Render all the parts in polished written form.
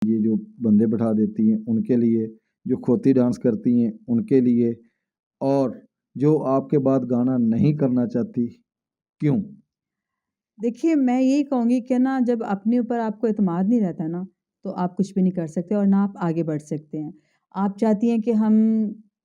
ये जो बंदे बिठा देती हैं उनके लिए, जो खोती डांस करती हैं उनके लिए, और जो आपके बाद गाना नहीं करना चाहती, क्यों? देखिए, मैं यही कहूँगी कि ना जब अपने ऊपर आपको एतमाद नहीं रहता ना, तो आप कुछ भी नहीं कर सकते और ना आप आगे बढ़ सकते हैं। आप चाहती हैं कि हम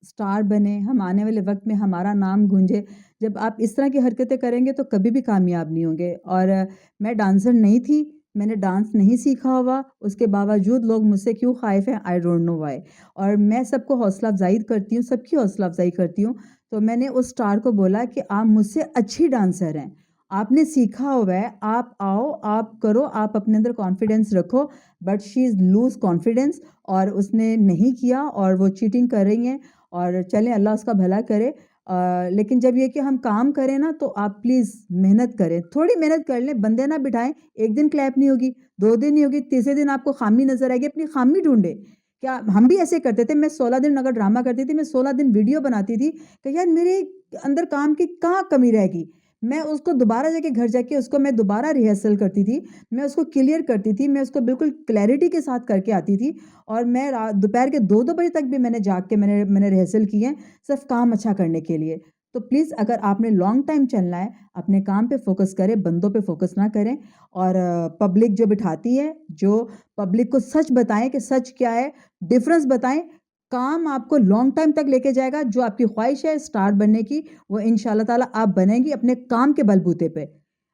स्टार बनें, हम आने वाले वक़्त में हमारा नाम गूंजे। जब आप इस तरह की हरकतें करेंगे तो कभी भी कामयाब नहीं होंगे और मैं डांसर नहीं थी, मैंने डांस नहीं सीखा हुआ, उसके बावजूद लोग मुझसे क्यों ख़ाइफ़ हैं, आई डोंट नो व्हाई। और मैं सबको हौसला अफ़ज़ाई करती हूँ, सबकी हौसला अफ़ज़ाई करती हूँ। तो मैंने उस स्टार को बोला कि आप मुझसे अच्छी डांसर हैं। आपने सीखा हुआ है, आप आओ, आप करो, आप अपने अंदर कॉन्फिडेंस रखो, but she is lose confidence और उसने नहीं किया और वो चीटिंग कर रही हैं और चलें अल्लाह उसका भला करे। लेकिन जब ये कि हम काम करें ना तो आप प्लीज़ मेहनत करें, थोड़ी मेहनत कर लें, बंदे ना बिठाएँ, 1 दिन क्लैप नहीं होगी, 2 दिन नहीं होगी, तीसरे दिन आपको ख़ामी नज़र आएगी, अपनी ख़ामी ढूँढें। क्या हम भी ऐसे करते थे, मैं 16 दिन अगर ड्रामा करती थी, मैं 16 दिन वीडियो बनाती थी कि यार मेरे अंदर काम की कहाँ कमी रह गई? मैं उसको दोबारा जाके घर जाके उसको मैं दोबारा रिहर्सल करती थी, मैं उसको क्लियर करती थी, मैं उसको बिल्कुल क्लैरिटी के साथ करके आती थी और मैं दोपहर के 2-2 बजे तक भी मैंने जाग के मैंने रिहर्सल की है, सिर्फ़ काम अच्छा करने के लिए। तो प्लीज़ अगर आपने लॉन्ग टाइम चलना है, अपने काम पे फ़ोकस करें, बंदों पे फ़ोकस ना करें और पब्लिक जो बिठाती है, जो पब्लिक को सच बताएँ कि सच क्या है, डिफ़रेंस बताएँ, काम आपको लॉन्ग टाइम तक लेके जाएगा, जो आपकी ख़्वाहिश है स्टार बनने की, वो इंशाअल्लाह ताला आप बनेंगी अपने काम के बलबूते पे।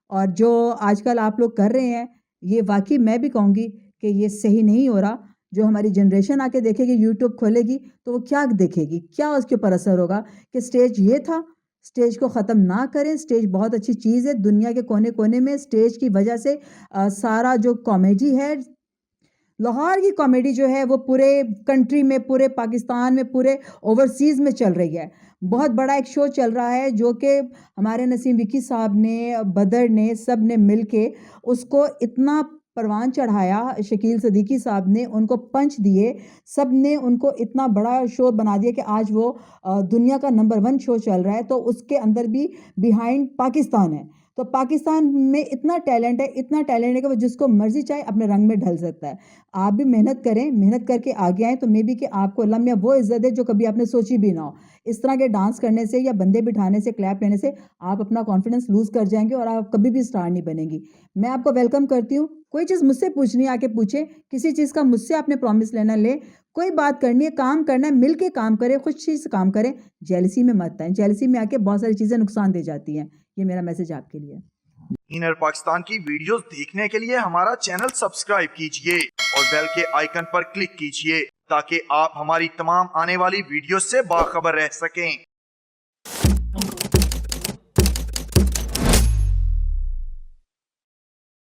और जो आजकल आप लोग कर रहे हैं, ये वाक़ई मैं भी कहूँगी कि ये सही नहीं हो रहा। जो हमारी जनरेशन आके देखेगी, यूट्यूब खोलेगी, तो वो क्या देखेगी? क्या उसके ऊपर असर होगा कि स्टेज ये था, स्टेज को ख़त्म ना करें, स्टेज बहुत अच्छी चीज़ है। दुनिया के कोने-कोने में स्टेज की वजह से सारा जो कॉमेडी है लाहौर की कॉमेडी जो है वो पूरे कंट्री में, पूरे पाकिस्तान में, पूरे ओवरसीज़ में चल रही है। बहुत बड़ा एक शो चल रहा है जो कि हमारे नसीम विकी साहब ने, बदर ने, सब ने मिल के उसको इतना परवान चढ़ाया, शकील सिद्दीकी साहब ने उनको पंच दिए, सब ने उनको इतना बड़ा शो बना दिया कि आज वो दुनिया का नंबर 1 शो चल रहा है, तो उसके अंदर भी बिहाइंड पाकिस्तान है। तो पाकिस्तान में इतना टैलेंट है कि वो जिसको मर्ज़ी चाहे अपने रंग में ढल सकता है। आप भी मेहनत करें, मेहनत करके आगे आएँ तो मे बी कि आपको अल्लाह मियाँ वो इज़्ज़त दे जो कभी आपने सोची भी ना हो। इस तरह के डांस करने से या बंदे बिठाने से, क्लैप लेने से आप अपना कॉन्फिडेंस लूज़ कर जाएँगे और आप कभी भी स्टार नहीं बनेंगी। मैं आपको वेलकम करती हूँ, कोई चीज़ मुझसे पूछनी है आके पूछें, किसी चीज़ का मुझसे आपने प्रॉमिस लेना लें, कोई बात करनी है, काम करना है, मिल के काम करें, खुशी से काम करें, जेलसी में मत आएँ, जेलसी में आके बहुत सारी चीज़ें नुकसान दे जाती हैं। ये मेरा मैसेज आपके लिए है। इनर पाकिस्तान की वीडियोस देखने के लिए हमारा चैनल सब्सक्राइब कीजिए और बेल के आइकन पर क्लिक कीजिए ताकि आप हमारी तमाम आने वाली वीडियोस से बाखबर रह सकें।